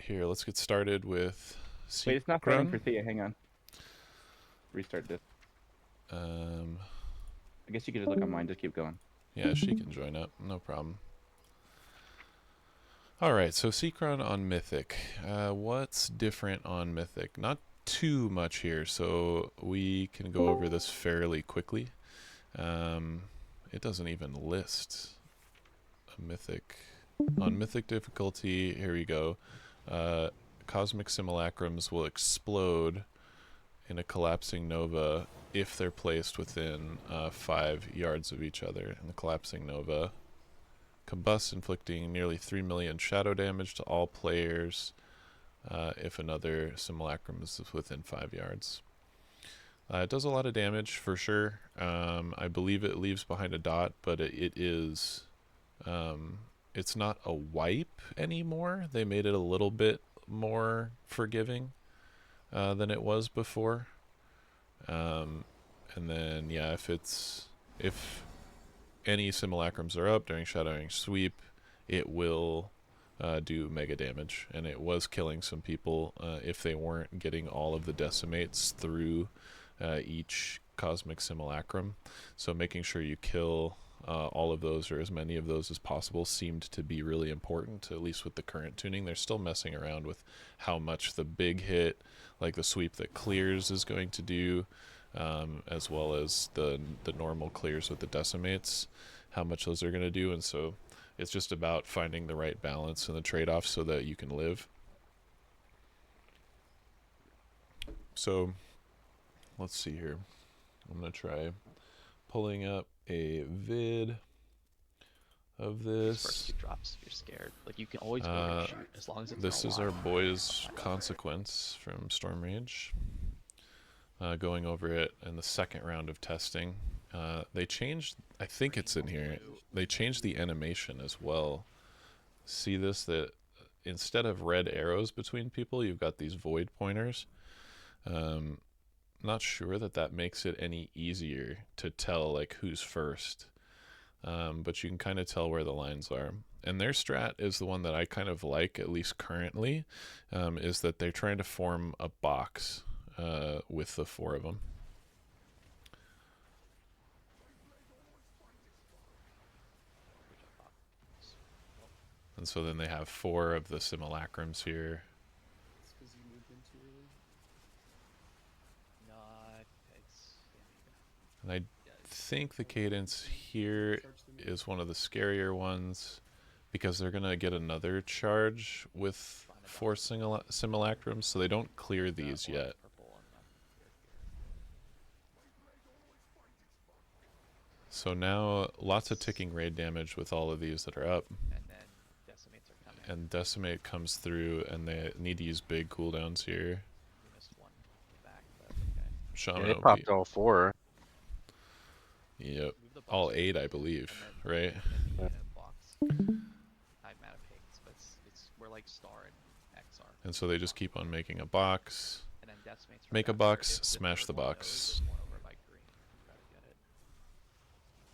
here, let's get started with Wait, it's not fighting Sikran. for Thea. Hang on. Restart this. Um, I guess you could just look on mine. Just keep going. yeah, she can join up, no problem. Alright, so Sikran on Mythic. What's different on Mythic? Not too much here, so we can go over this fairly quickly. It doesn't even list a Mythic. On Mythic difficulty, here we go. Cosmic simulacrums will explode in a collapsing nova if they're placed within 5 yards of each other. And the collapsing nova combusts, inflicting nearly 3 million shadow damage to all players if another simulacrum is within 5 yards. It does a lot of damage for sure. I believe it leaves behind a dot, but it is... it's not a wipe anymore. They made it a little bit more forgiving than it was before. And then yeah, if any simulacrums are up during shadowing sweep, it will do mega damage, and it was killing some people if they weren't getting all of the decimates through each cosmic simulacrum. So making sure you kill all of those, or as many of those as possible, seemed to be really important, at least with the current tuning. They're still messing around with how much the big hit, like the sweep that clears, is going to do, as well as the normal clears with the decimates, how much those are going to do. And so it's just about finding the right balance and the trade-off so that you can live. So let's see here. I'm going to try pulling up a vid of this. First two drops, if you're scared. Like, you can always go and shoot, as long as it's This is our alive. boy's Consequence from Storm Rage. Going over it in the second round of testing. They changed, I think it's in here, they changed the animation as well. See this, that instead of red arrows between people, you've got these void pointers. Not sure that makes it any easier to tell like who's first, but you can kind of tell where the lines are. And their strat is the one that I kind of like, at least currently, is that they're trying to form a box with the 4 of them. And so then they have 4 of the simulacrums here. It's because you moved in too early. No, it's... And I think the cadence here is one of the scarier ones, because they're going to get another charge with 4 simulacrums, so they don't clear these yet. So now lots of ticking raid damage with all of these that are up. And then decimates are coming. And decimate comes through, and they need to use big cooldowns here. We missed one back, but okay. Shaman Yeah, they OP. popped all 4. Yep. All 8, I believe, right? Box. I'm out of pigs, but it's we're like Star and XR. And so they just keep on making a box. And then decimates Make a box, smash the box.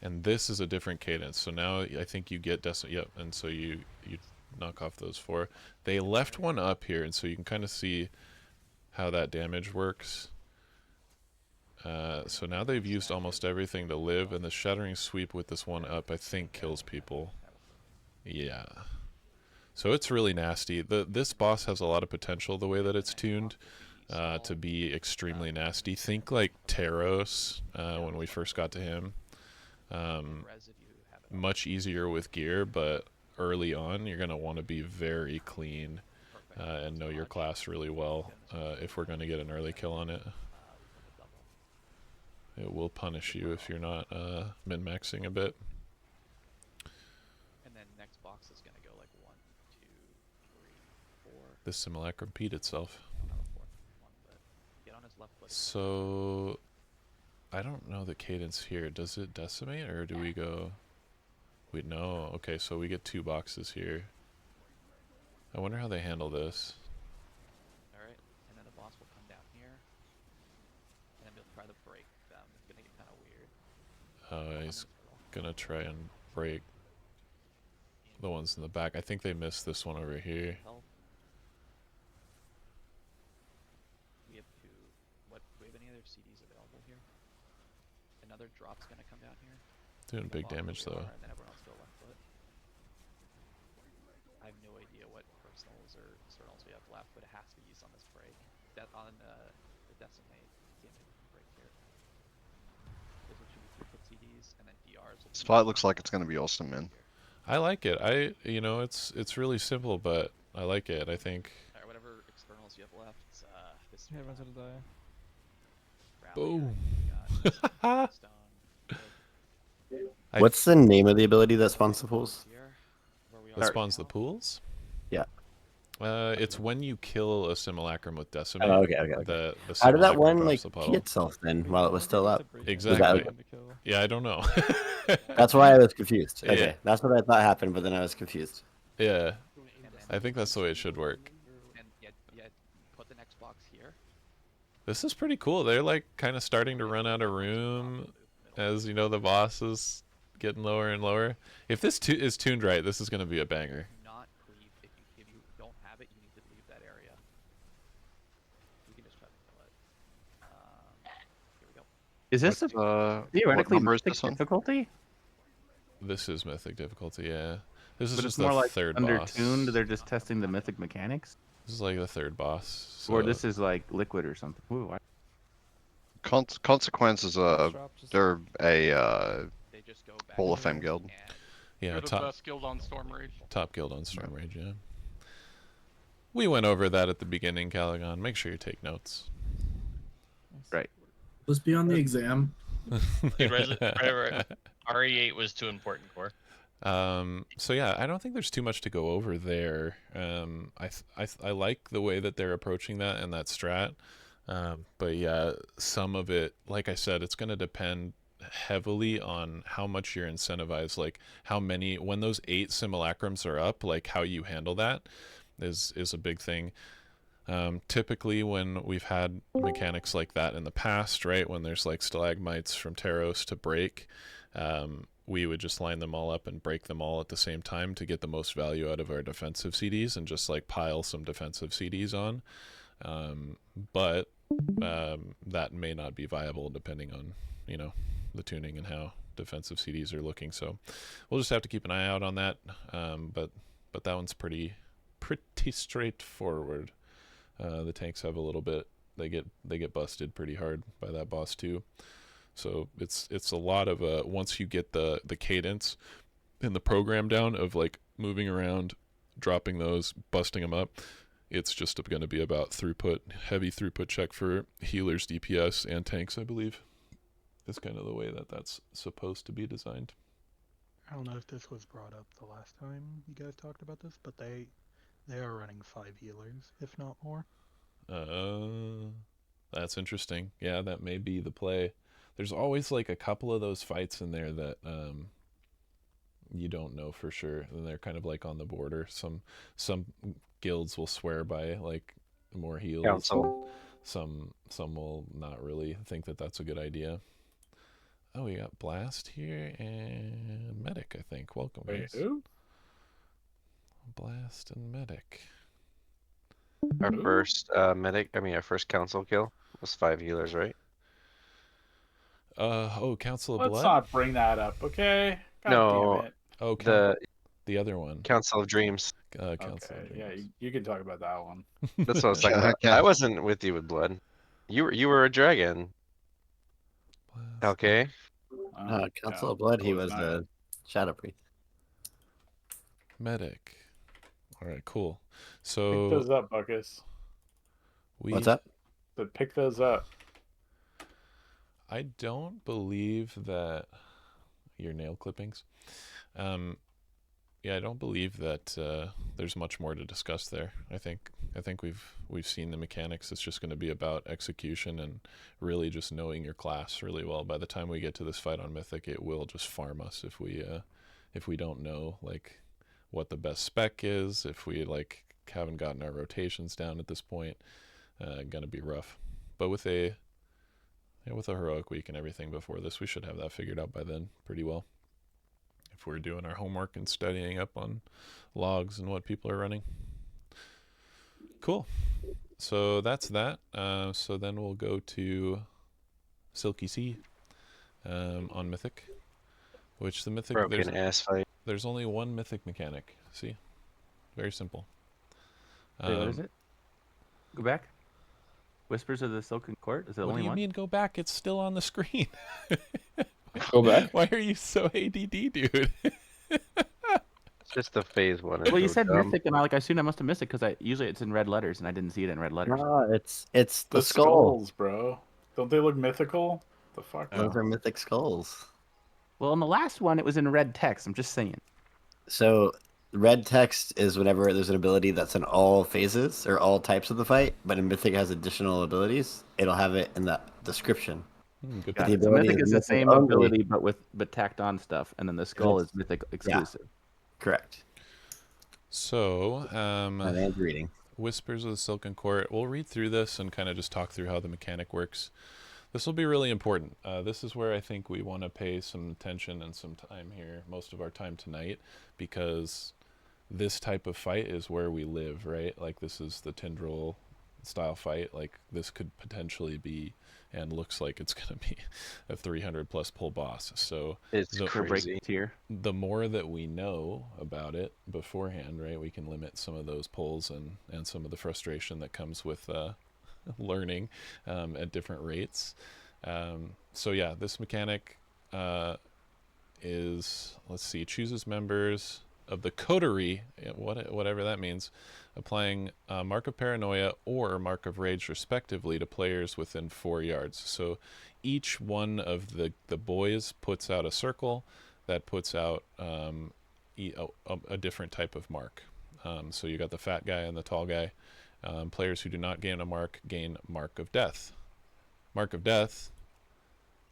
And this is a different cadence. So now I think you get decimate. Yep. And so you knock off those 4. They left one up here, and so you can kind of see how that damage works. So now they've used almost everything to live, and the Shattering Sweep with this one up, I think, kills people. Yeah. So it's really nasty. This boss has a lot of potential the way that it's tuned to be extremely nasty. Think like Taros when we first got to him. Much easier with gear, but early on you're going to want to be very clean and know your class really well if we're going to get an early kill on it. It will punish you if you're not min-maxing a bit. And then next box is going to go like 1, 2, 3, 4. This simulacrum repeat itself. Get on his left foot. So I don't know the cadence here. Does it decimate, or do we go... Wait, no. Okay, so we get 2 boxes here. I wonder how they handle this. Alright, and then the boss will come down here. And then we'll try to break them. It's gonna get kind of weird. He's gonna try and break the ones in the back. I think they missed this one over here. CDs available here. Another drop's gonna come down here. Doing Go big off where damage we though. are, and then everyone else go left foot. I have no idea what personals or externals we have left, but it has to be used on this break. On the decimate break here. Those will should be 3-foot CDs, and then DRs will be. Spot looks like it's gonna be awesome, man. I like it. It's really simple, but I like it. I think. Alright, whatever externals you have left, this is Yeah, everyone's gonna die. Boom. Stone. What's the name of the ability that spawns the pools? That spawns the pools? Yeah. It's when you kill a simulacrum with decimate. Oh, okay. The How did that simulacrum one drops like the pee puddle. itself then while it was still up? Exactly. Was Yeah, I don't know. That's why I was confused. Yeah. Okay, that's what I thought happened, but then I was confused. Yeah, I think that's the way it should work. And yeah, put the next box here. This is pretty cool. They're like kind of starting to run out of room as you know the boss is getting lower and lower. If this is tuned right, this is going to be a banger. Do not cleave. If you don't have it, you need to leave that area. You can just try to kill it. Here we go. Is this a What theoretically number is mythic this one? difficulty? This is mythic difficulty, yeah. This is But just it's more the like third undertuned. boss. They're just testing the mythic mechanics, This is like the third boss. or so- this is like liquid or something. Ooh, Consequences, they're a They just go back Hall of to Fame this guild. and- yeah, You're the top best guild on Storm Rage. guild on Storm Rage, yeah. We went over that at the beginning, Caligon. Make sure you take notes. Right. Let's be on the exam. Dude, right. RE8 was too important, Core. So yeah, I don't think there's too much to go over there. I like the way that they're approaching that and that strat. But yeah, some of it, like I said, it's going to depend heavily on how much you're incentivized, like how many, when those 8 simulacrums are up, like how you handle that is a big thing. Typically when we've had mechanics like that in the past, right, when there's like stalagmites from Taros to break, we would just line them all up and break them all at the same time to get the most value out of our defensive CDs and just like pile some defensive CDs on. But that may not be viable depending on, you know, the tuning and how defensive CDs are looking. So we'll just have to keep an eye out on that. But that one's pretty straightforward. The tanks have a little bit, they get busted pretty hard by that boss too. So it's a lot of once you get the cadence and the program down of like moving around, dropping those, busting them up, it's just going to be about throughput, heavy throughput check for healers, DPS, and tanks, I believe. Is kind of the way that that's supposed to be designed. I don't know if this was brought up the last time you guys talked about this, but they are running 5 healers, if not more. That's interesting. Yeah, that may be the play. There's always like a couple of those fights in there that you don't know for sure, and they're kind of like on the border. Some guilds will swear by like more heals. Council. Some will not really think that that's a good idea. Oh, we got Blast here and Medic, I think. Welcome, guys. Who? Blast and Medic. Our first our first council kill was 5 healers, right? Council of Let's Blood? not bring that up, okay? God No, damn it. Oh, the other one. Council of Dreams. Council Okay, of yeah, Dreams. you can talk about that one. That's what I was talking about. Yeah. I wasn't with you with blood. You were a dragon. Blast. Okay. Council yeah, of Blood, he I was not. the Shadow Priest. Medic. All right, cool. Pick those So up, Buckus. What's that? But pick those up. I don't believe that your nail clippings. Yeah, I don't believe that there's much more to discuss there. I think we've seen the mechanics. It's just going to be about execution and really just knowing your class really well. By the time we get to this fight on Mythic, it will just farm us if we don't know like what the best spec is. If we like haven't gotten our rotations down at this point, gonna be rough. But with a heroic week and everything before this, we should have that figured out by then pretty well. If we're doing our homework and studying up on logs and what people are running. Cool. So that's that. So then we'll go to Silky Sea on Mythic. Which the Mythic, Broken ass fight. there's only one Mythic mechanic. See? Very simple. Wait, what is it? Go back. Whispers of the Silken Court? Is it What only do you one? mean go back? It's still on the screen. Go back. Why are you so ADD, dude? It's just the phase one. Well, you so said dumb. Mythic, and I assumed I must have missed it because usually it's in red letters, and I didn't see it in red letters. No, it's the The skull. skulls, bro. Don't they look mythical? The fuck? Those are mythic skulls. Well, in the last one, it was in red text. I'm just saying. So red text is whenever there's an ability that's in all phases or all types of the fight, but in Mythic has additional abilities. It'll have it in the description. Good Got The it. So ability Mythic is is the Mythic same only. ability, but tacked on stuff, and then the skull it's- is Mythic exclusive. Correct. So, My man's reading. Whispers of the Silken Court. We'll read through this and kind of just talk through how the mechanic works. This will be really important. This is where I think we want to pay some attention and some time here, most of our time tonight, because this type of fight is where we live, right? Like, this is the Tindril style fight. Like, this could potentially be, and looks like it's going to be, a 300 plus pull boss. So It's the- For crazy. break tier. the more that we know about it beforehand, right, we can limit some of those pulls and some of the frustration that comes with learning at different rates. So yeah, this mechanic is, let's see, chooses members of the coterie, whatever that means, applying Mark of Paranoia or Mark of Rage respectively to players within 4 yards. So each one of the boys puts out a circle that puts out a different type of mark. So you got the fat guy and the tall guy. Players who do not gain a mark gain Mark of Death. Mark of Death,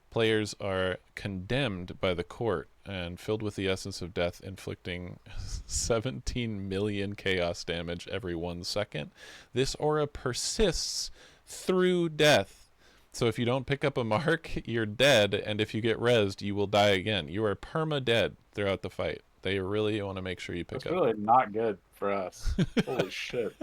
players are condemned by the court and filled with the essence of death, inflicting 17 million chaos damage every 1 second. This aura persists through death. So if you don't pick up a mark, you're dead, and if you get rezzed, you will die again. You are perma-dead throughout the fight. They really want to make sure you pick That's up. really not good for us. Holy shit.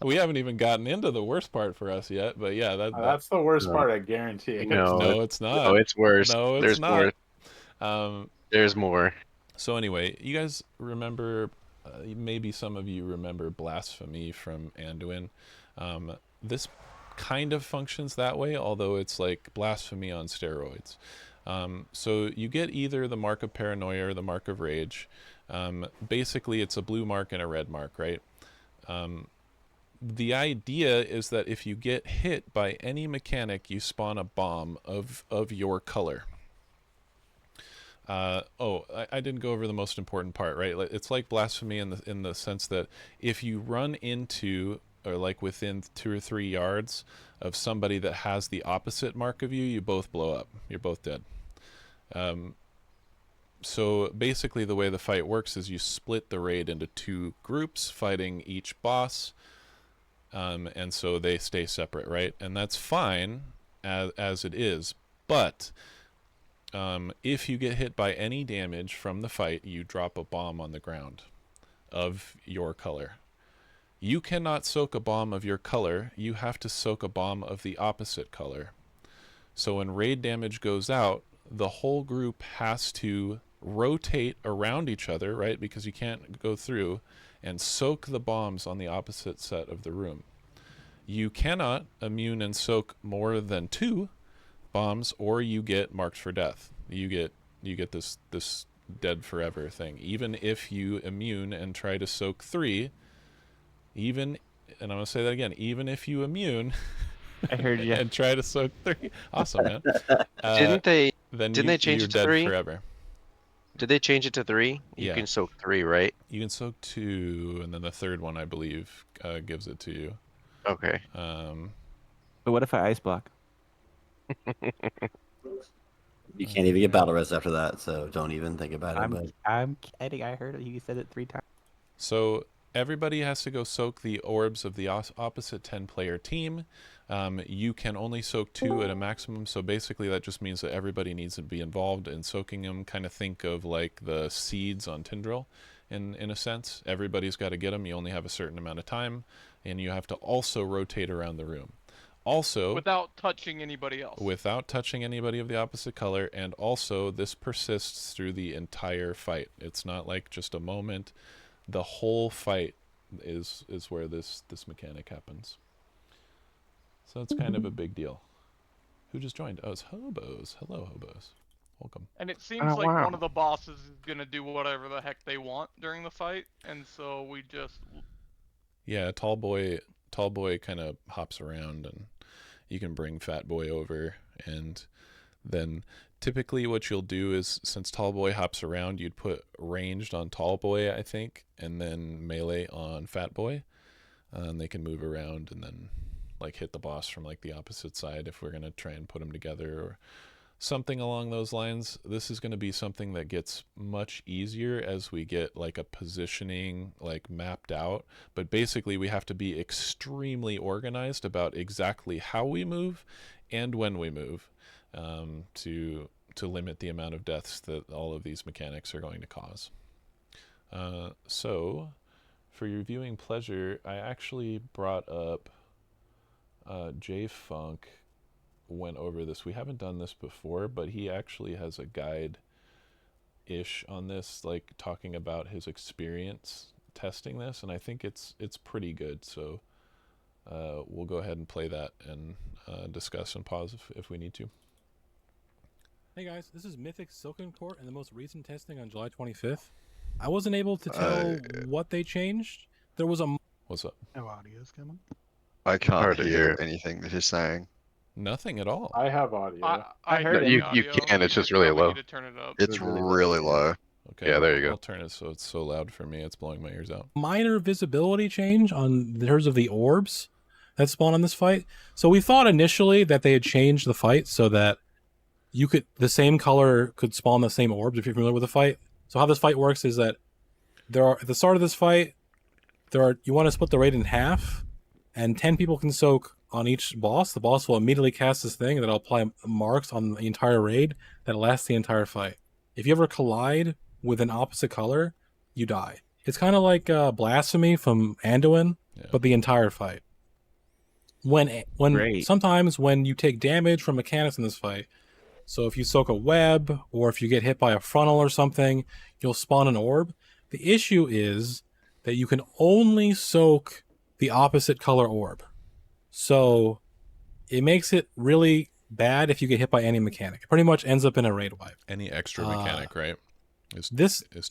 We haven't even gotten into the worst part for us yet, but yeah, That's the worst No. part, I guarantee. No, no, it's not. No, it's worse. No, it's There's not. more. There's more. So anyway, you guys remember, maybe some of you remember Blasphemy from Anduin. This kind of functions that way, although it's like Blasphemy on steroids. So you get either the Mark of Paranoia or the Mark of Rage. Basically, it's a blue mark and a red mark, right? The idea is that if you get hit by any mechanic, you spawn a bomb of your color. I didn't go over the most important part, right? It's like Blasphemy in the sense that if you run into, or like within 2 or 3 yards of somebody that has the opposite mark of you, you both blow up. You're both dead. So basically the way the fight works is you split the raid into 2 groups fighting each boss, and so they stay separate, right? And that's fine as it is, but if you get hit by any damage from the fight, you drop a bomb on the ground of your color. You cannot soak a bomb of your color, you have to soak a bomb of the opposite color. So when raid damage goes out, the whole group has to rotate around each other, right? Because you can't go through, and soak the bombs on the opposite set of the room. You cannot immune and soak more than 2 bombs, or you get marked for death. You get this dead forever thing. Even if you immune and try to soak 3, and I'm gonna say that again, even if you immune I heard you. and try to soak 3, awesome, man. Didn't they Then change you're it to dead 3? forever. Did they change it to 3? You Yeah. can soak 3, right? You can soak 2, and then the third one, I believe, gives it to you. Okay. But what if I ice block? You can't even get battle res after that, so don't even think about it. But I'm kidding. I heard you said it 3 times. So everybody has to go soak the orbs of the opposite 10-player team. You can only soak 2 at a maximum, so basically that just means that everybody needs to be involved in soaking them. Kind of think of like the seeds on Tindril in a sense. Everybody's got to get them. You only have a certain amount of time, and you have to also rotate around the room. Also, without touching anybody else. without touching anybody of the opposite color, and also this persists through the entire fight. It's not like just a moment. The whole fight is where this mechanic happens. So it's kind of a big deal. Who just joined? Oh, it's Hobos. Hello, Hobos. Welcome. And it seems like one of the bosses is gonna do whatever the heck they want during the fight, and so we just. Yeah, tall boy kind of hops around, and you can bring fat boy over, and then typically what you'll do is, since tall boy hops around, you'd put ranged on tall boy, I think, and then melee on fat boy, and they can move around and then like hit the boss from like the opposite side if we're gonna try and put them together or something along those lines. This is going to be something that gets much easier as we get like a positioning like mapped out, but basically we have to be extremely organized about exactly how we move and when we move, to limit the amount of deaths that all of these mechanics are going to cause. So for your viewing pleasure, I actually brought up J-Funk went over this. We haven't done this before, but he actually has a guide-ish on this, like talking about his experience testing this, and I think it's pretty good. So we'll go ahead and play that and discuss and pause if we need to. Hey guys, this is Mythic Silken Court and the most recent testing on July 25th. I wasn't able to tell what they changed. There was a... What's up? No audio's coming. I can't Hard to hear hear. anything that he's saying. Nothing at all. I have audio. I heard you the audio. can, it's just You really probably low. need to turn it up. It's really low. Okay. Yeah, there you go. I'll turn it so it's so loud for me. It's blowing my ears out. minor visibility change on in terms of the orbs that spawn on this fight. So we thought initially that they had changed the fight so that you could the same color could spawn the same orbs if you're familiar with the fight. So how this fight works is that there are at the start of this fight, you want to split the raid in half, and 10 people can soak on each boss. The boss will immediately cast this thing that'll apply marks on the entire raid that lasts the entire fight. If you ever collide with an opposite color, you die. It's kind of like Blasphemy from Anduin, but the entire fight. When sometimes when you take damage from mechanics in this fight, so if you soak a web or if you get hit by a frontal or something, you'll spawn an orb. The issue is that you can only soak the opposite color orb. So it makes it really bad if you get hit by any mechanic. It pretty much ends up in a raid wipe. Any extra mechanic, right?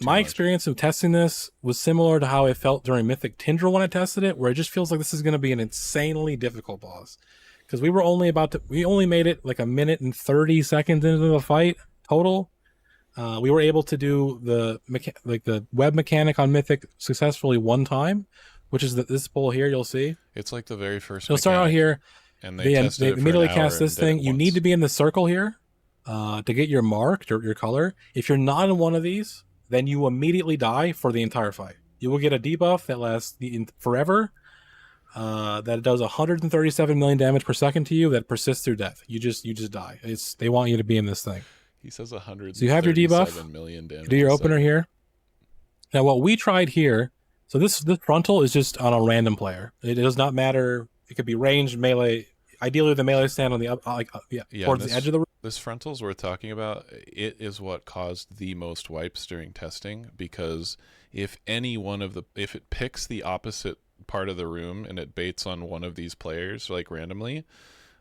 My experience of testing this was similar to how it felt during Mythic Tindral when I tested it, where it just feels like this is going to be an insanely difficult boss. Because we only made it like 1 minute and 30 seconds into the fight total. We were able to do the web mechanic on Mythic successfully one time, which is this bowl here. You'll see. It's like the very first. You'll start out here, and they immediately cast this thing. You need to be in the circle here to get your mark, your color. If you're not in one of these, then you immediately die for the entire fight. You will get a debuff that lasts forever. That does 137 million damage per second to you. That persists through death. You just die. They want you to be in this thing. He says 100. So you have your debuff. Million damage. You do your opener here. Now what we tried here. So this frontal is just on a random player. It does not matter. It could be ranged, melee. Ideally, the melee stand on the towards the edge of the room. This frontals we're talking about, it is what caused the most wipes during testing, because if it picks the opposite part of the room and it baits on one of these players like randomly,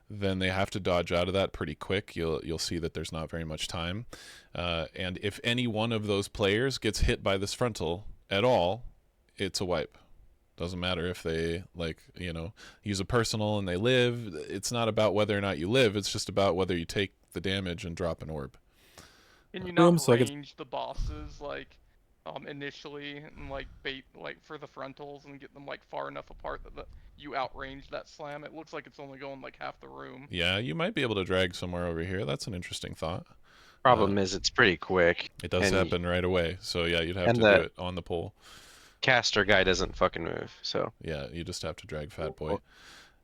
then they have to dodge out of that pretty quick. You'll see that there's not very much time, and if any one of those players gets hit by this frontal at all, it's a wipe. Doesn't matter if they use a personal and they live. It's not about whether or not you live. It's just about whether you take the damage and drop an orb. Can you not range the bosses initially and bait for the frontals and get them far enough apart that you outrange that slam? It looks like it's only going half the room. Yeah, you might be able to drag somewhere over here. That's an interesting thought. Problem is it's pretty quick. It does happen right away. So yeah, you'd have to do it on the pole. Caster guy doesn't fucking move, so yeah, you just have to drag Fat Boy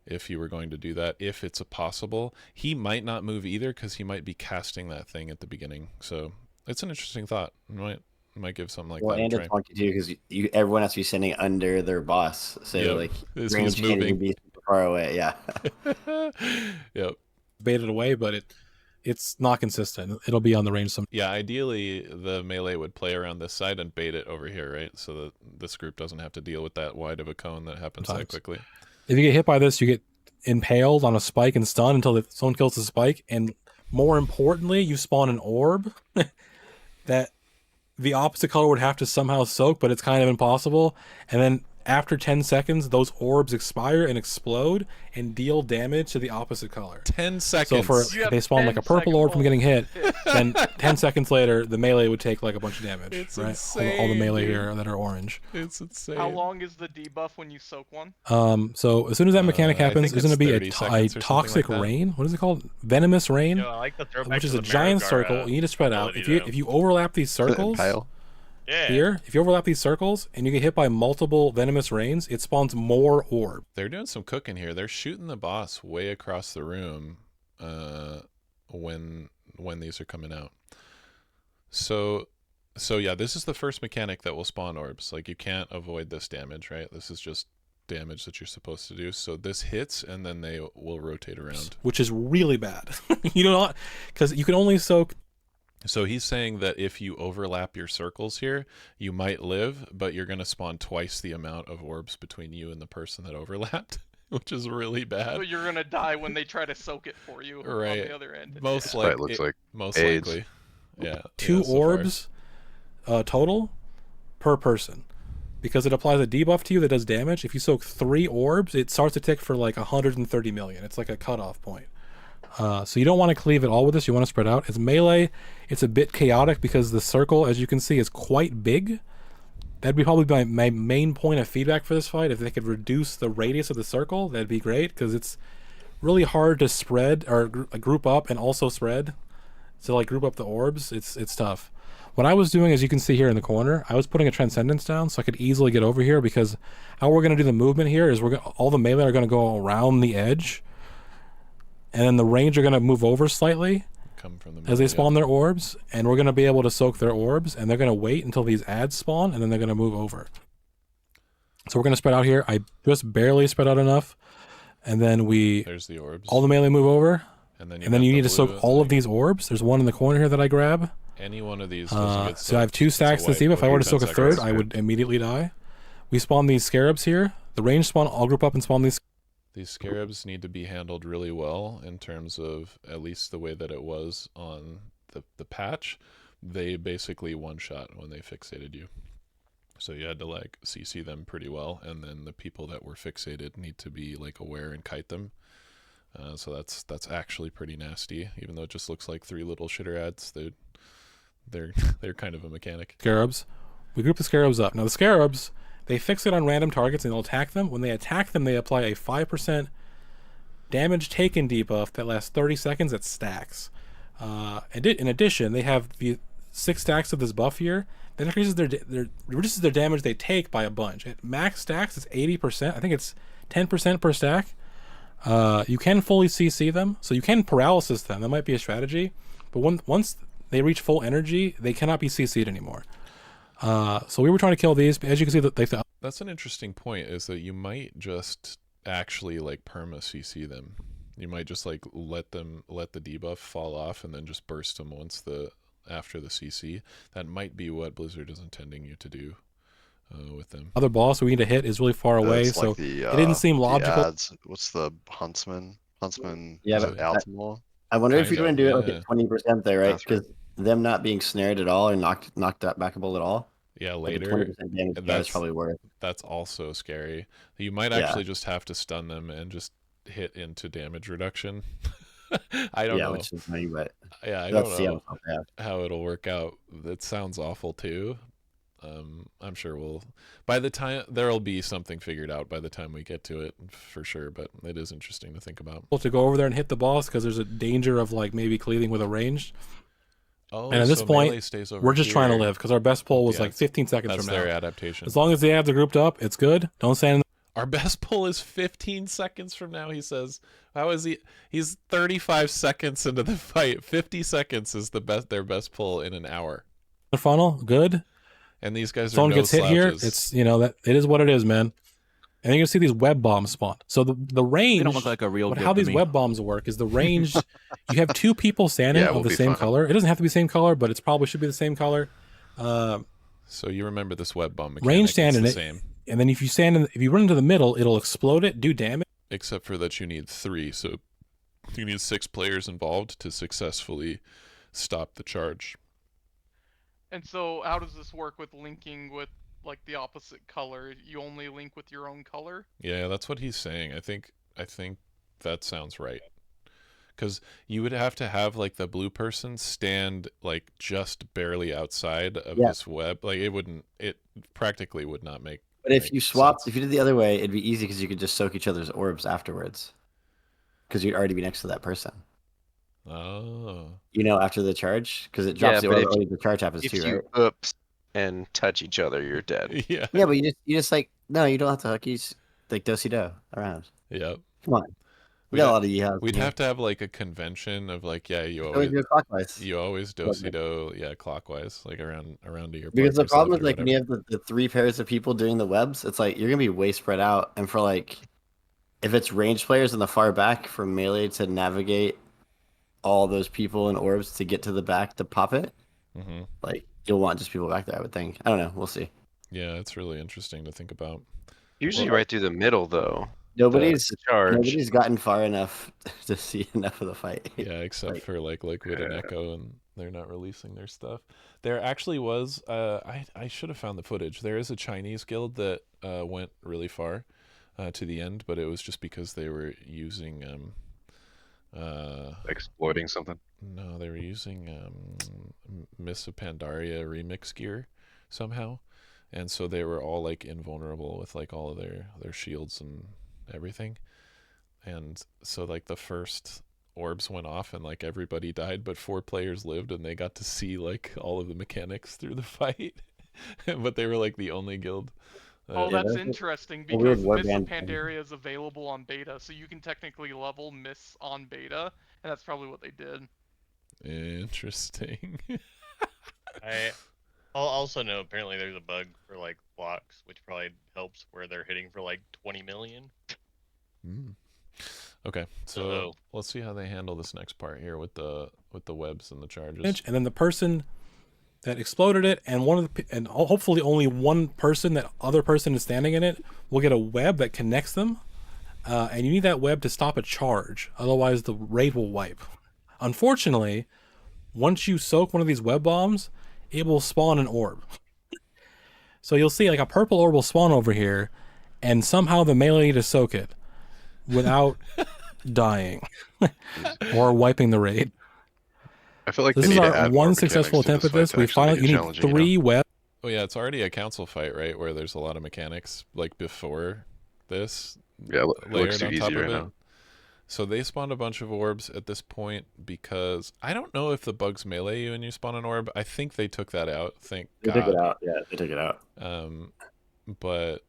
if you were going to do that. If it's possible, he might not move either because he might be casting that thing at the beginning. So it's an interesting thought. Might give something like that and a try. it's funky too because everyone has to be sitting under their boss, so this was moving. far away. Yeah. Yep. Baited away, but it's not consistent. It'll be on the range some. Yeah, ideally the melee would play around this side and bait it over here, right? So that this group doesn't have to deal with that wide of a cone that happens that quickly. If you get hit by this, you get impaled on a spike and stunned until someone kills the spike. And more importantly, you spawn an orb that the opposite color would have to somehow soak, but it's kind of impossible. And then after 10 seconds, those orbs expire and explode and deal damage to the opposite color. 10 seconds. So if they spawn like a purple orb from getting hit, then 10 seconds later, the melee would take like a bunch of damage. It's right? insane, all the melee dude. here that are orange. It's insane. How long is the debuff when you soak one? So as soon as that mechanic I happens, think there's going to it's be 30 a seconds or something toxic like that. rain. What is it called? Venomous rain, Yo, I like the throwback which is to a the giant Marigar, circle. You need to spread out. ability, If you overlap these circles Impale. Yeah. here, if you overlap these circles and you get hit by multiple venomous rains, it spawns more orb. They're doing some cooking here. They're shooting the boss way across the room when these are coming out. So yeah, this is the first mechanic that will spawn orbs. Like you can't avoid this damage, right? This is just damage that you're supposed to do. So this hits and then they will rotate around. Which is really bad. You know not, because you can only soak. So he's saying that if you overlap your circles here, you might live, but you're going to spawn twice the amount of orbs between you and the person that overlapped, which is really bad. So you're gonna die when they try to soak it for you on Right. the other end. Most Right, looks like most AIDS. likely. Yeah. Two yeah, so far. orbs total per person, because it applies a debuff to you that does damage. If you soak 3 orbs, it starts to tick for like 130 million. It's like a cutoff point. So you don't want to cleave it all with this. You want to spread out. It's melee. It's a bit chaotic because the circle, as you can see, is quite big. That'd be probably my main point of feedback for this fight. If they could reduce the radius of the circle, that'd be great, because it's really hard to spread or group up and also spread. So like group up the orbs, it's tough. What I was doing, as you can see here in the corner, I was putting a transcendence down so I could easily get over here, because how we're going to do the movement here is all the melee are going to go around the edge, and then the range are going to move over slightly Come from the as they middle, spawn their orbs, and we're going to be able to soak their orbs, and they're going to wait until these ads spawn, and then they're going to move over. So we're going to spread out here. I just barely spread out enough, and then There's the orbs. all the melee move over, and then you need to soak all of these orbs. There's one in the corner here that I grab. Any one of these doesn't get So I have soaked. 2 It's a stacks to wipe see. If I over were to 10 soak a seconds. third, I would immediately die. We spawn these scarabs here. The range spawn, I'll group up and spawn these. These scarabs need to be handled really well in terms of at least the way that it was on the patch. They basically one-shot when they fixated you. So you had to like CC them pretty well, and then the people that were fixated need to be like aware and kite them. So that's actually pretty nasty, even though it just looks like 3 little shitter ads. They're kind of a mechanic. Scarabs. We group the scarabs up. Now the scarabs, they fixate on random targets and they'll attack them. When they attack them, they apply a 5% damage taken debuff that lasts 30 seconds that stacks. In addition, they have the 6 stacks of this buff here that increases reduces their damage they take by a bunch. At max stacks, it's 80%. I think it's 10% per stack. You can fully CC them, so you can paralysis them. That might be a strategy. But once they reach full energy, they cannot be CC'd anymore. So we were trying to kill these, but as you can see, That's an interesting point, is that you might just actually like perma CC them. You might just like let the debuff fall off and then just burst them after the CC. That might be what Blizzard is intending you to do with them. other boss we need to hit is really far away, It's so like the, it didn't seem the logical. ads. What's the Huntsman? Yeah, is but it Altimal? I wonder if Kind you're going of, to do it yeah. like at 20% there, right? That's right. Because them not being snared at all or knocked that backable at all. Yeah, Like a later. 20% damage that's- that's probably worth. That's also scary. You might Yeah. actually just have to stun them and just hit into damage reduction. I don't know. Which is funny, but Yeah, I let's don't see know how how it'll work out. That sounds awful too. I'm sure by the time there'll be something figured out by the time we get to it for sure, but it is interesting to think about. To go over there and hit the boss because there's a danger of like maybe cleaving with a ranged. Oh, And at this so point, melee stays over we're just trying to here. live because our best pull was Yeah, like 15 seconds That's from their now. adaptation. As long as the ads are grouped up, it's good. Don't stand in Our best pull is 15 seconds from now, he says. How is he? He's 35 seconds into the fight. 50 seconds is their best pull in an hour. the funnel. Good. And these guys Someone are no gets hit here. slouches. It's that it is what it is, man. and then you see these web bombs spawn. So the range, They don't look like a real how gift to these me. web bombs work is the range. You have two people standing Yeah, of we'll the be same fine. color. It doesn't have to be the same color, but it's probably should be the same color. So you remember this web bomb mechanic? Range stand it's in the it, same, and then if you run into the middle, it'll explode it, do damage. except for that you need 3. So you need 6 players involved to successfully stop the charge. And so, how does this work with linking with like the opposite color? You only link with your own color? Yeah, that's what he's saying. I think that sounds right. Because you would have to have like the blue person stand like just barely outside of this web. Like it practically would not make. But if make you swapped, sense. if you did the other way, it'd be easy because you could just soak each other's orbs afterwards. Because you'd already be next to that person. Oh. You know, after the charge, because it drops the orb. The charge happens if too, you right? oops and touch each other, you're dead. Yeah. Yeah, but you just like no, you don't have to hook. You just like do-si-do around. Yep. Come on. We got a lot of yeahs. We'd have to have like a convention of like, yeah, you always always do it clockwise. You always do-si-do, yeah, clockwise, like around to your. Because the partner's problem left is or like when you have whatever. the 3 pairs of people doing the webs, it's like you're gonna be way spread out. And for like, if it's ranged players in the far back for melee to navigate all those people and orbs to get to the back to pop it, like you'll want just people back there. I would think. I don't know. We'll see. Yeah, it's really interesting to think about. Usually right through the middle, though. Nobody's the charge. Nobody's gotten far enough to see enough of the fight. Yeah, except for like Liquid and Echo, and they're not releasing their stuff. There actually was. I should have found the footage. There is a Chinese guild that went really far to the end, but it was just because they were using exploiting something. No, they were using Miss of Pandaria remix gear somehow, and so they were all like invulnerable with like all of their shields and everything. And so like the first orbs went off and like everybody died, but 4 players lived and they got to see like all of the mechanics through the fight. But they were like the only guild. Oh, that's interesting because Miss of Pandaria is available on beta, so you can technically level Miss on beta, and that's probably what they did. Interesting. I also know apparently there's a bug for like blocks, which probably helps where they're hitting for like 20 million. Okay, so let's see how they handle this next part here with the webs and the charges. And then the person that exploded it, and and hopefully only one person, that other person is standing in it, will get a web that connects them. And you need that web to stop a charge, otherwise the raid will wipe. Unfortunately, once you soak one of these web bombs, it will spawn an orb. So you'll see like a purple orb will spawn over here, and somehow the melee need to soak it without dying or wiping the raid. I feel like this is our one successful attempt at this. We finally you need 3 web. Oh yeah, it's already a council fight, right? Where there's a lot of mechanics like before this. Yeah, it looks too easy right now. So they spawned a bunch of orbs at this point because I don't know if the bugs melee you and you spawn an orb. I think they took that out. Thank God. They took it out. Yeah, they took it out. But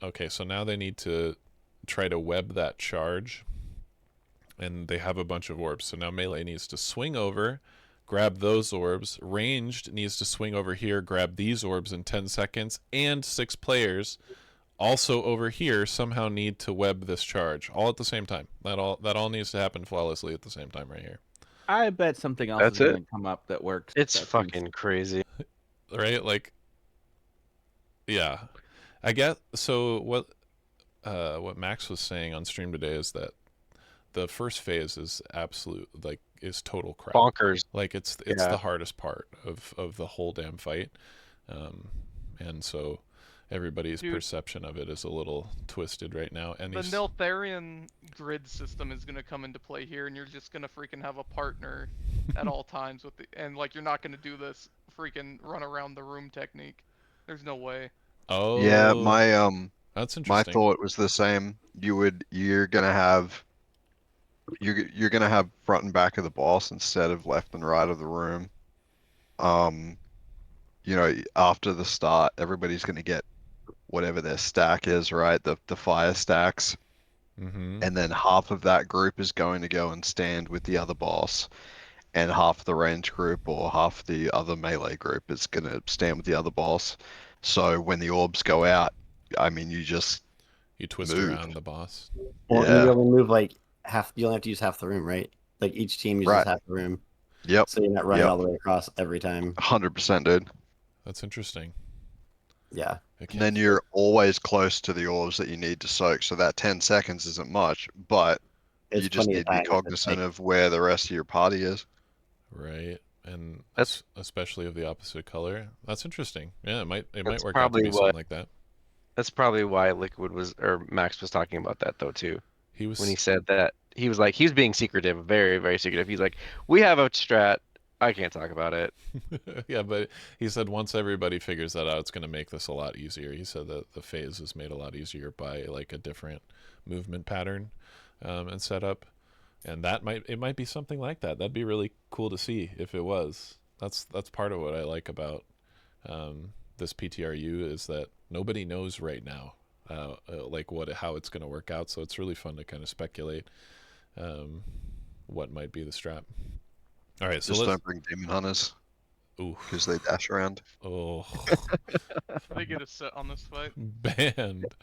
okay, so now they need to try to web that charge, and they have a bunch of orbs. So now melee needs to swing over, grab those orbs. Ranged needs to swing over here, grab these orbs in 10 seconds, and 6 players also over here somehow need to web this charge all at the same time. That all needs to happen flawlessly at the same time right here. I bet something else is going to come up that works. It's fucking crazy. Right? Like, yeah. I guess, so what Max was saying on stream today is that the first phase is absolute, like, is total crap. Bonkers. Like, it's the hardest part of the whole damn fight. And so everybody's perception of it is a little twisted right now. And the Neltharion grid system is going to come into play here, and you're just going to freaking have a partner at all times with and like you're not going to do this freaking run around the room technique. There's no way. Oh yeah, that's interesting. My thought was the same. You're gonna have front and back of the boss instead of left and right of the room. You know, after the start, everybody's gonna get whatever their stack is, right? The fire stacks. And then half of that group is going to go and stand with the other boss, and half the range group or half the other melee group is going to stand with the other boss. So when the orbs go out, I mean, you just You twist move. around the boss. Well, Yeah. you only move like half. You only have to use half the room, right? Like each team uses Right. half the room. Yep. So you're not running Yep. all the way across every time. 100%, dude. That's interesting. Yeah. And then you're always close to the orbs that you need to soak, so that 10 seconds isn't much, but It's you just plenty need of to be time if it's cognizant like, of where the rest of your party is. Right. And That's- especially of the opposite color. That's interesting. Yeah, it might That's work out to probably be something what- like that. That's probably why Liquid was, or Max was talking about that though too. He was When he said that, he was like, he was being secretive, very, very secretive. He's like, we have a strat. I can't talk about it. Yeah, but he said once everybody figures that out, it's going to make this a lot easier. He said that the phase is made a lot easier by like a different movement pattern and setup, and it might be something like that. That'd be really cool to see if it was. That's part of what I like about this PTRU is that nobody knows right now like how it's going to work out. So it's really fun to kind of speculate what might be the strap. All right, so Just let's don't bring demon hunters Ooh. because they dash around. Oh, They get a set on this fight. banned.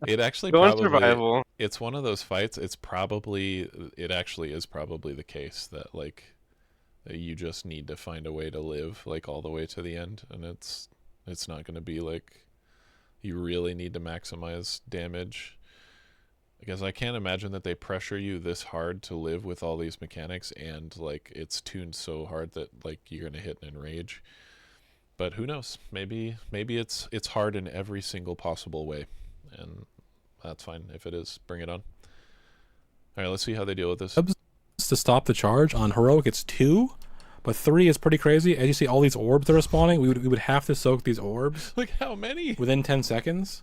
It actually Going probably survival. it's one of those fights. It actually is probably the case that like you just need to find a way to live like all the way to the end, and it's not going to be like you really need to maximize damage. Because I can't imagine that they pressure you this hard to live with all these mechanics, and like it's tuned so hard that like you're gonna hit an enrage. But who knows? Maybe it's hard in every single possible way, and that's fine if it is. Bring it on. All right, let's see how they deal with this. To stop the charge on heroic, it's 2, but 3 is pretty crazy. As you see, all these orbs that are spawning, we would have to soak these orbs. Look how many within 10 seconds.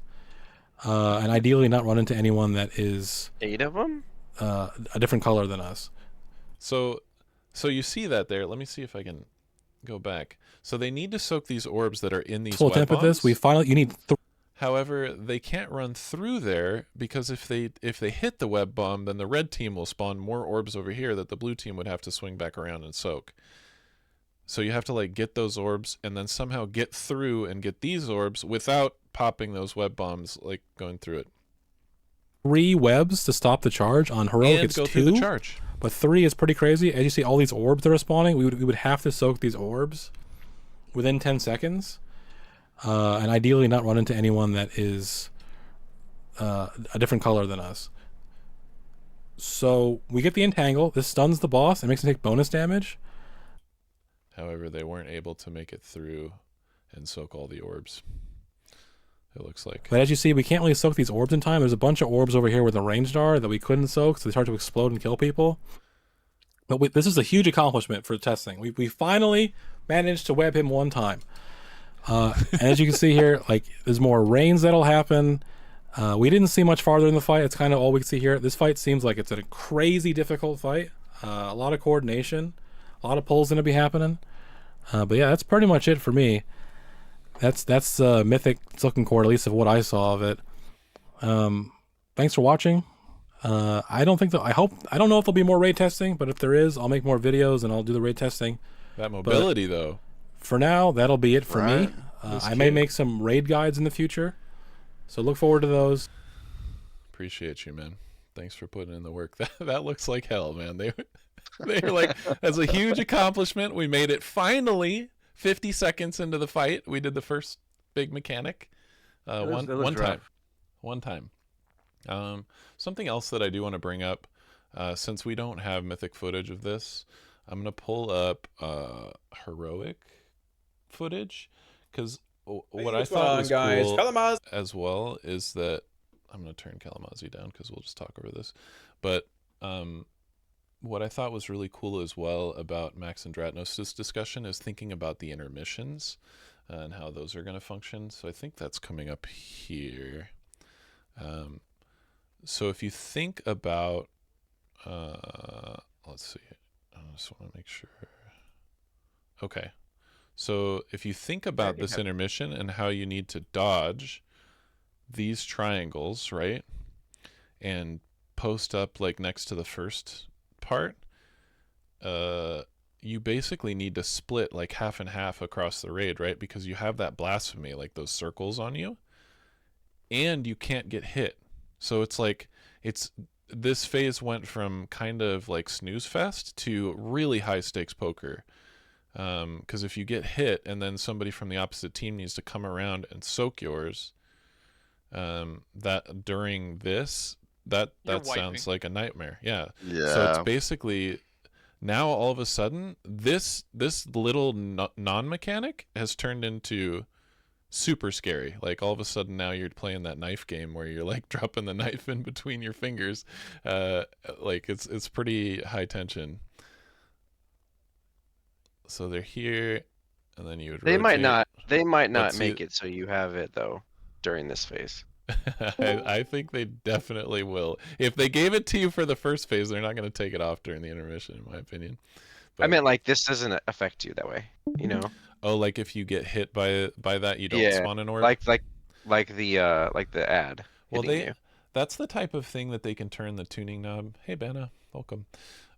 And ideally not run into anyone that is 8 of them a different color than us. So you see that there. Let me see if I can go back. So they need to soak these orbs that are in these Full web attempt at this. bombs. You need However, they can't run through there because if they hit the web bomb, then the red team will spawn more orbs over here that the blue team would have to swing back around and soak. So you have to like get those orbs and then somehow get through and get these orbs without popping those web bombs, like going through it. 3 webs to stop the charge on heroic. And It's go 2, through the charge. but 3 is pretty crazy. As you see, all these orbs that are spawning, we would have to soak these orbs within 10 seconds, and ideally not run into anyone that is a different color than us. So we get the entangle. This stuns the boss and makes him take bonus damage. However, they weren't able to make it through and soak all the orbs. It looks like. But as you see, we can't really soak these orbs in time. There's a bunch of orbs over here where the ranged are that we couldn't soak, so they start to explode and kill people. But this is a huge accomplishment for testing. We finally managed to web him one time. And as you can see here, like there's more rains that'll happen. We didn't see much farther in the fight. It's kind of all we can see here. This fight seems like it's a crazy difficult fight. A lot of coordination. A lot of pulls going to be happening. But yeah, that's pretty much it for me. That's Mythic Silken Core, at least of what I saw of it. Thanks for watching. I don't know if there'll be more raid testing, but if there is, I'll make more videos and I'll do the raid testing. That mobility though. For now, that'll be it for Right. me. I may make some raid guides in the future, so look forward to those. Appreciate you, man. Thanks for putting in the work. That looks like hell, man. They were like, that's a huge accomplishment. We made it finally. 50 seconds into the fight, we did the first big mechanic. One time. Something else that I do want to bring up, since we don't have mythic footage of this, I'm gonna pull up heroic footage, because what I thought was cool Kalamaz. as well is that I'm gonna turn Kalamazi down because we'll just talk over this, but what I thought was really cool as well about Max and Dratnos' discussion is thinking about the intermissions and how those are going to function. So I think that's coming up here. So if you think about, let's see, I just want to make sure. Okay. So if you think about this intermission and how you need to dodge these triangles, right? And post up like next to the first part, you basically need to split like half and half across the raid, right? Because you have that blasphemy, like those circles on you, and you can't get hit. So it's like this phase went from kind of like snooze fest to really high stakes poker. Because if you get hit and then somebody from the opposite team needs to come around and soak yours, that during this, that sounds like a nightmare. Yeah. So it's basically now all of a sudden this little non-mechanic has turned into super scary. Like all of a sudden now you're playing that knife game where you're like dropping the knife in between your fingers. Like it's pretty high tension. So they're here, and then you would They might rotate. not make it so you have it though during this phase. I think they definitely will. If they gave it to you for the first phase, they're not going to take it off during the intermission, in my opinion. But, I meant like this doesn't affect you that way, you know? Oh, like if you get hit by that, you don't spawn an orb. Like the ad. Well, that's the type of thing that they can turn the tuning knob. Hey, Benna, welcome.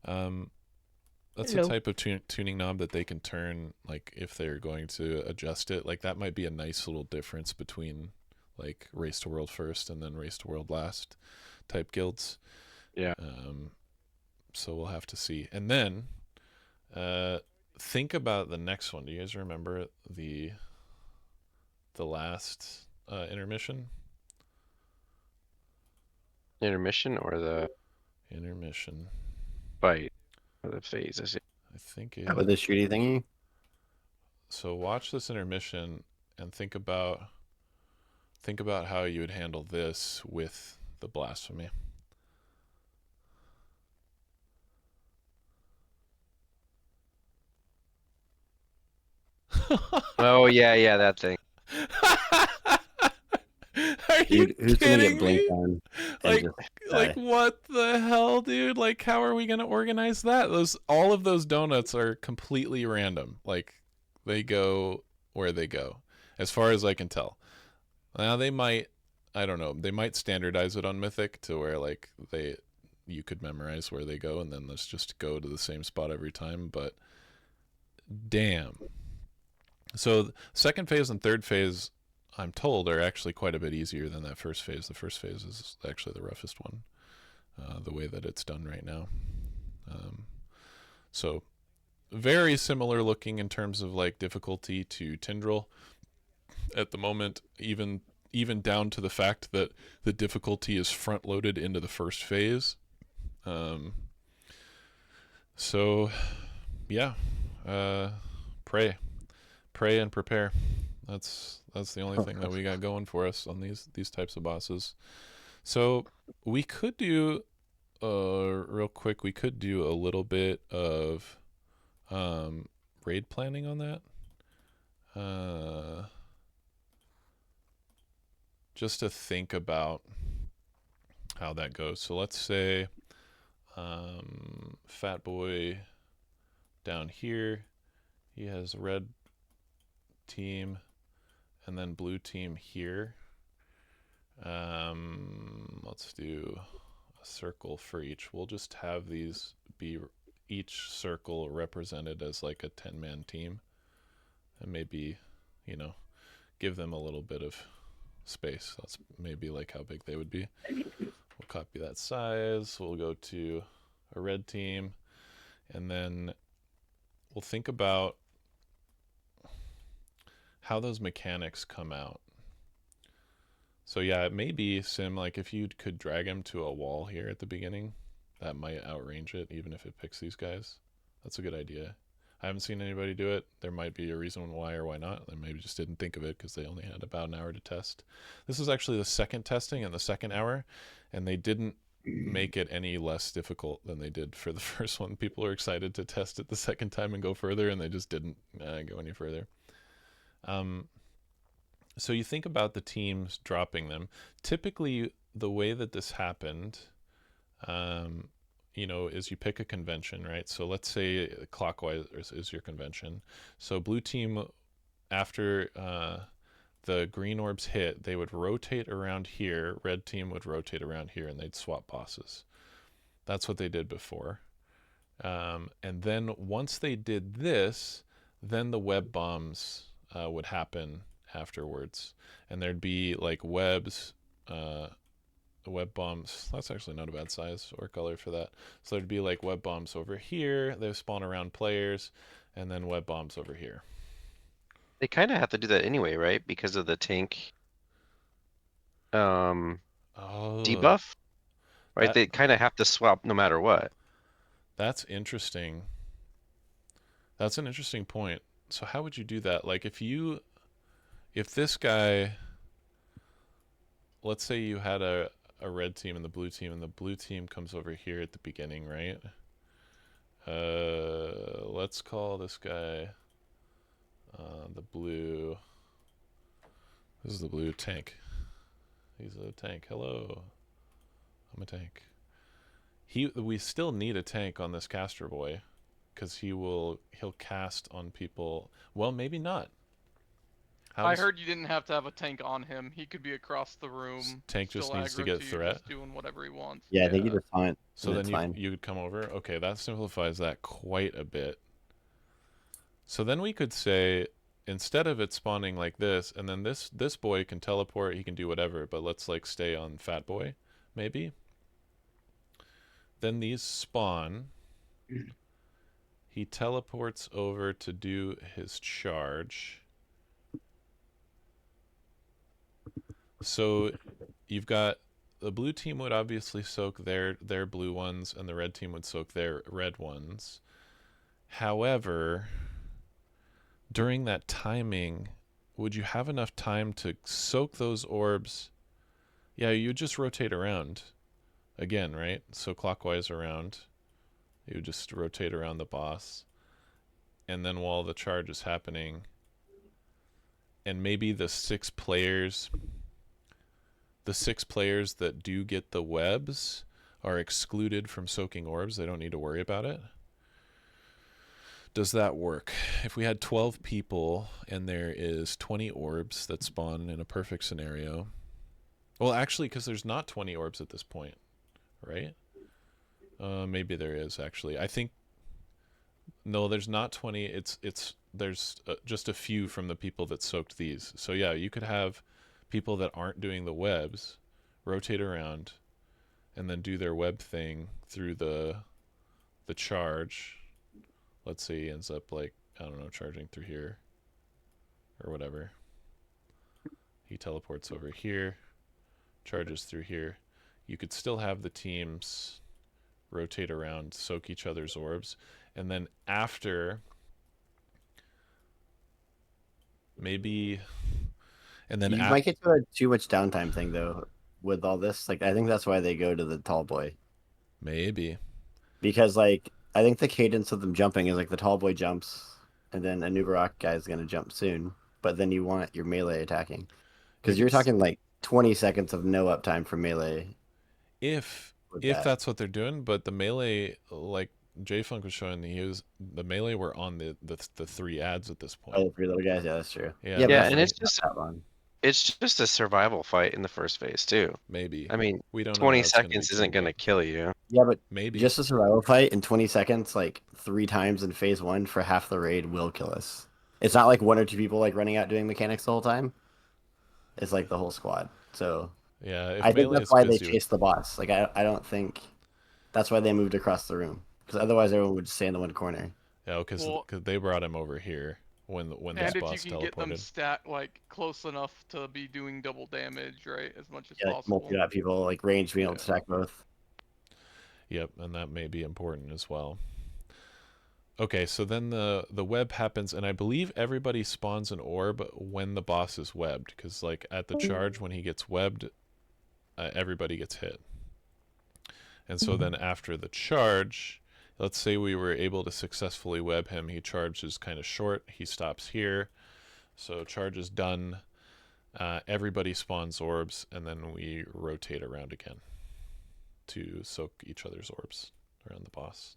That's the type of tuning knob that they can turn, like if they're going to adjust it. Like that might be a nice little difference between like Race to World first and then Race to World last type guilds. Yeah. So we'll have to see. And then think about the next one. Do you guys remember the last intermission? Intermission or the intermission fight or the phase? I think with the shooty thingy. So watch this intermission and think about how you would handle this with the blasphemy. Oh yeah, that thing. Are dude, you who's gonna kidding get blinked me? on? Like what the hell, dude? Like how are we gonna organize that? All of those donuts are completely random. Like they go where they go, as far as I can tell. Now they might, I don't know, they might standardize it on Mythic to where like you could memorize where they go and then let's just go to the same spot every time. But damn. So second phase and third phase, I'm told, are actually quite a bit easier than that first phase. The first phase is actually the roughest one, the way that it's done right now. So very similar looking in terms of like difficulty to Tindril at the moment, even down to the fact that the difficulty is front loaded into the first phase. So yeah, pray and prepare. That's the only thing that we got going for us on these types of bosses. So we could do real quick, we could do a little bit of raid planning on that. Just to think about how that goes. So let's say Fat Boy down here, he has red team and then blue team here. Let's do a circle for each. We'll just have these be each circle represented as like a 10-man team, and maybe, you know, give them a little bit of space. That's maybe like how big they would be. We'll copy that size. We'll go to a red team, and then we'll think about how those mechanics come out. So yeah, it may be Sim, like if you could drag him to a wall here at the beginning, that might outrange it, even if it picks these guys. That's a good idea. I haven't seen anybody do it. There might be a reason why or why not. They maybe just didn't think of it because they only had about an hour to test. This is actually the second testing in the second hour, and they didn't make it any less difficult than they did for the first one. People are excited to test it the second time and go further, and they just didn't go any further. So you think about the teams dropping them. Typically, the way that this happened, you know, is you pick a convention, right? So let's say clockwise is your convention. So blue team, after the green orbs hit, they would rotate around here. Red team would rotate around here, and they'd swap bosses. That's what they did before. And then once they did this, then the web bombs would happen afterwards, and there'd be like webs web bombs. That's actually not a bad size or color for that. So there'd be like web bombs over here. They spawn around players, and then web bombs over here. They kind of have to do that anyway, right? Because of the tank Oh, debuff, right? that They kind of have to swap no matter what. that's interesting. That's an interesting point. So how would you do that? Like if this guy, let's say you had a red team and the blue team comes over here at the beginning, right? Let's call this guy the blue. This is the blue tank. He's a tank. Hello. I'm a tank. We still need a tank on this caster boy, because he'll cast on people. Well, maybe not. I heard you didn't have to have a tank on him. He could be across the room. Tank just still needs to aggro get you, threat. just doing whatever he wants. Yeah, I think you just fine. So then you could come over. Okay, that simplifies that quite a bit. So then we could say, instead of it spawning like this, and then this boy can teleport, he can do whatever, but let's like stay on fat boy, maybe. Then these spawn. He teleports over to do his charge. So you've got the blue team would obviously soak their blue ones, and the red team would soak their red ones. However, during that timing, would you have enough time to soak those orbs? Yeah, you would just rotate around again, right? So clockwise around. You would just rotate around the boss. And then while the charge is happening, and maybe the six players that do get the webs are excluded from soaking orbs. They don't need to worry about it. Does that work? If we had 12 people and there is 20 orbs that spawn in a perfect scenario. Well, actually, because there's not 20 orbs at this point, right? Maybe there is, actually. I think... No, there's not 20. There's just a few from the people that soaked these. So yeah, you could have people that aren't doing the webs rotate around and then do their web thing through the charge. Let's say he ends up like, I don't know, charging through here or whatever. He teleports over here, charges through here. You could still have the teams rotate around, soak each other's orbs, and then after maybe... And then you might get to a too much downtime thing though with all this. Like I think that's why they go to the tall boy. Maybe. Because like I think the cadence of them jumping is like the tall boy jumps, and then a Nubarak guy is gonna jump soon. But then you want your melee attacking, because you're talking like 20 seconds of no uptime for melee. If that's what they're doing, but the melee, like J-Funk was showing, the melee were on the 3 ads at this point. Oh, the 3 little guys, yeah, that's true. Yeah, and it's just a survival fight in the first phase too. Maybe. I mean, we don't 20 know seconds isn't gonna kill you. Yeah, but maybe just a survival fight in 20 seconds, like 3 times in phase 1 for half the raid will kill us. It's not like 1 or 2 people like running out doing mechanics the whole time. It's like the whole squad. So yeah, I think that's why they chased the boss. Like I don't think that's why they moved across the room, because otherwise everyone would just stay in the one corner. Yeah, because they brought him over here when this boss teleported. And if you can get them like close enough to be doing double damage, right, as much as possible. Multi-dot people, like range being able to attack both. Yep, and that may be important as well. Okay, so then the web happens, and I believe everybody spawns an orb when the boss is webbed, because like at the charge when he gets webbed, everybody gets hit. And so then after the charge, let's say we were able to successfully web him. He charges kind of short. He stops here. So charge is done. Everybody spawns orbs, and then we rotate around again to soak each other's orbs around the boss.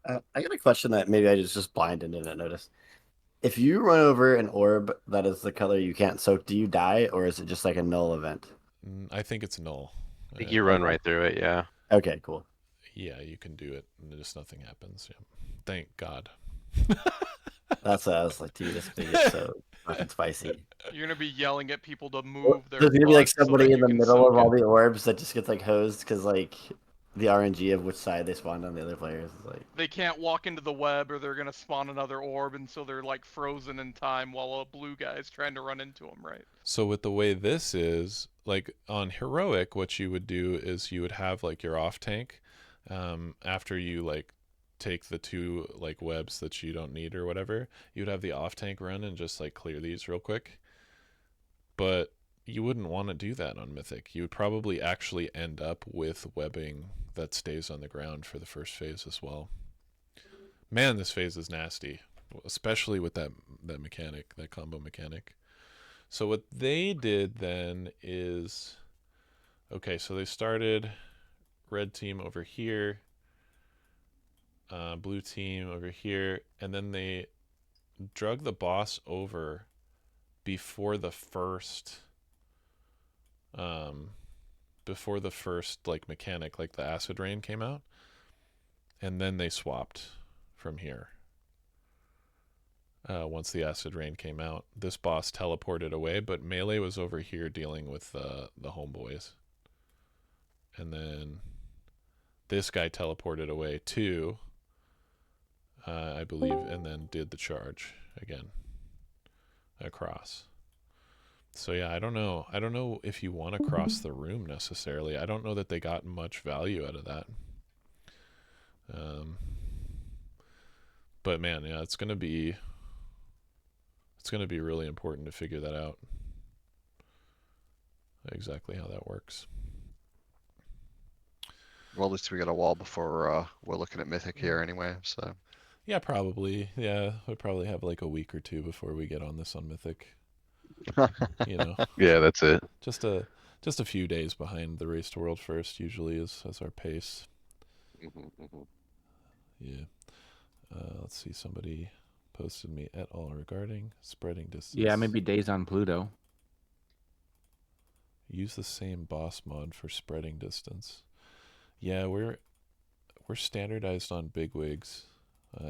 I got a question that maybe I just blind and didn't notice. If you run over an orb that is the color you can't soak, do you die, or is it just like a null event? I think it's null. I think you run right through it, yeah. Okay, cool. Yeah, you can do it, and just nothing happens. Yeah. Thank God. That's what I was like, dude. This is gonna get so fucking spicy. You're gonna be yelling at people to move their There's gonna be like butts so somebody that in you the can middle soak of all it. the orbs that just gets like hosed because like the RNG of which side they spawned on the other players is like. They can't walk into the web or they're gonna spawn another orb, and so they're like frozen in time while a blue guy's trying to run into them, right? So with the way this is, like on heroic, what you would do is you would have like your off tank, after you like take the 2 like webs that you don't need or whatever, you would have the off tank run and just like clear these real quick. But you wouldn't want to do that on Mythic. You would probably actually end up with webbing that stays on the ground for the first phase as well. Man, this phase is nasty, especially with that mechanic, that combo mechanic. So what they did then is, okay, so they started red team over here, blue team over here, and then they drug the boss over before the first like mechanic, like the acid rain came out, and then they swapped from here. Once the acid rain came out, this boss teleported away, but Melee was over here dealing with the homeboys, and then this guy teleported away too, I believe, and then did the charge again across. So yeah, I don't know if you want to cross the room necessarily. I don't know that they got much value out of that. But man, yeah, it's gonna be really important to figure that out, exactly how that works. Well, at least we got a while before we're looking at Mythic here anyway, so. Yeah, probably. Yeah, we'll probably have like a week or 2 before we get on this on Mythic. You know. Yeah, that's it. Just a few days behind the Race to World First usually is our pace. Yeah. Let's see, somebody posted me et al. Regarding spreading distance. Yeah, maybe days on Pluto. Use the same boss mod for spreading distance. Yeah, we're standardized on bigwigs,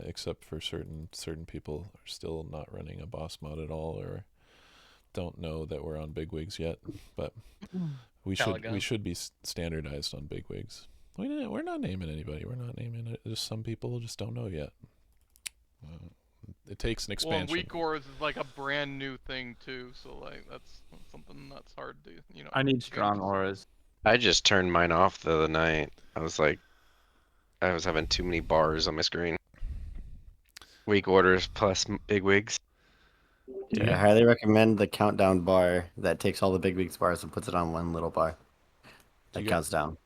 except for certain people are still not running a boss mod at all, or don't know that we're on bigwigs yet. But we should be standardized on bigwigs. We're not naming anybody. We're not naming it. Just some people just don't know yet. It takes an expansion. Well, weak ores is like a brand new thing too, so like that's something that's hard to, you know. I need strong auras. I just turned mine off the other night. I was having too many bars on my screen. Weak orders plus big wigs. Yeah, I highly recommend the countdown bar that takes all the big wigs bars and puts it on one little bar. That counts down.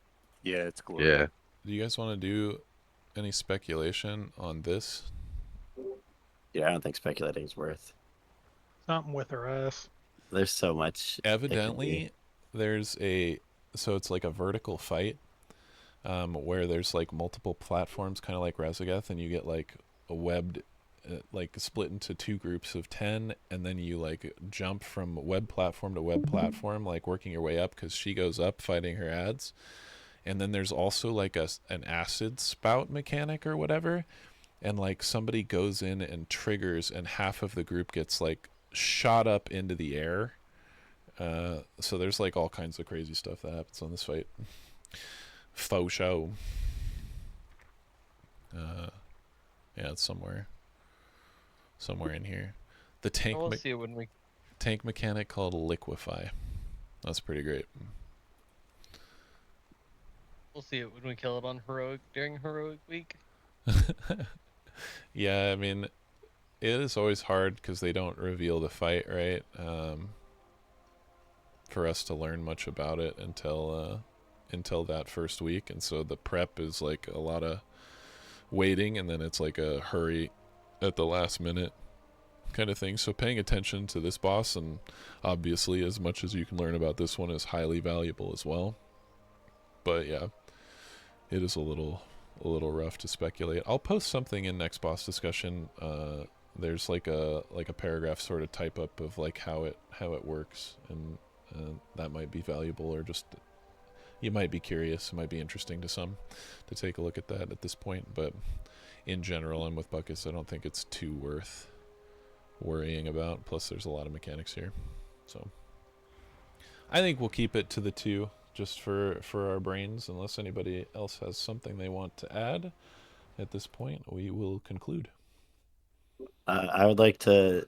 Yeah, it's cool. Yeah. Do you guys want to do any speculation on this? Yeah, I don't think speculating is worth. Something with her ass. There's so much. Evidently, there's so it's like a vertical fight, where there's like multiple platforms, kind of like Razageth, and you get like a webbed, like split into 2 groups of 10, and then you like jump from web platform to web platform, like working your way up because she goes up fighting her ads. And then there's also like an acid spout mechanic or whatever, and like somebody goes in and triggers, and half of the group gets like shot up into the air. So there's like all kinds of crazy stuff that happens on this fight. Faux show. Yeah, it's somewhere in here. The tank We'll see it when we... tank mechanic called liquefy. That's pretty great. We'll see it when we kill it on heroic during heroic week. Yeah, I mean, it is always hard because they don't reveal the fight, right? For us to learn much about it until that first week, and so the prep is like a lot of waiting, and then it's like a hurry at the last minute kind of thing. So paying attention to this boss, and obviously as much as you can learn about this one, is highly valuable as well. But yeah, it is a little rough to speculate. I'll post something in next boss discussion. There's like a paragraph sort of type up of like how it works, and that might be valuable, or just you might be curious. It might be interesting to some to take a look at that at this point. But in general, I'm with Buckus. I don't think it's too worth worrying about. Plus, there's a lot of mechanics here, so I think we'll keep it to the 2 just for our brains. Unless anybody else has something they want to add at this point, we will conclude. I would like to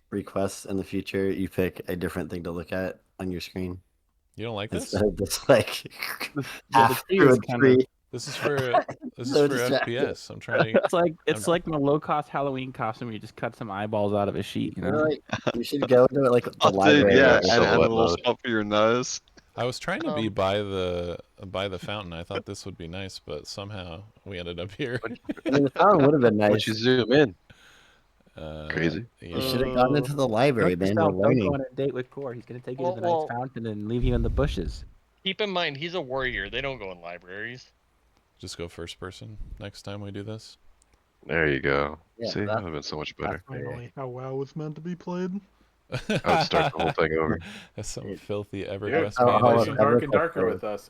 request in the future you pick a different thing to look at on your screen. You don't like this? Instead of this like The half tree through is a kind tree. This is for So FPS. distracting. I'm trying to. It's like my low cost Halloween costume where you just cut some eyeballs out of a sheet. You know, Like, you should go into it like the Oh, dude, library. yeah, So and a what little mode? spot for your nose. I was trying to be by the fountain. I thought this would be nice, but somehow we ended up here. I mean, the fountain would have been nice. Once you zoom in, Crazy. You should have gone into the library, man. We're Don't go learning. on a date with Core. He's gonna take you to the Well, nice fountain and leave you in the bushes. Keep in mind, he's a warrior. They don't go in libraries. Just go first person next time we do this. there you go. Yeah, See, that would have been so much better. Finally, how WoW was meant to be played. I would start the whole thing over. That's some filthy Yeah, EverQuest it's how getting management. dark and Everquest darker goes. with us.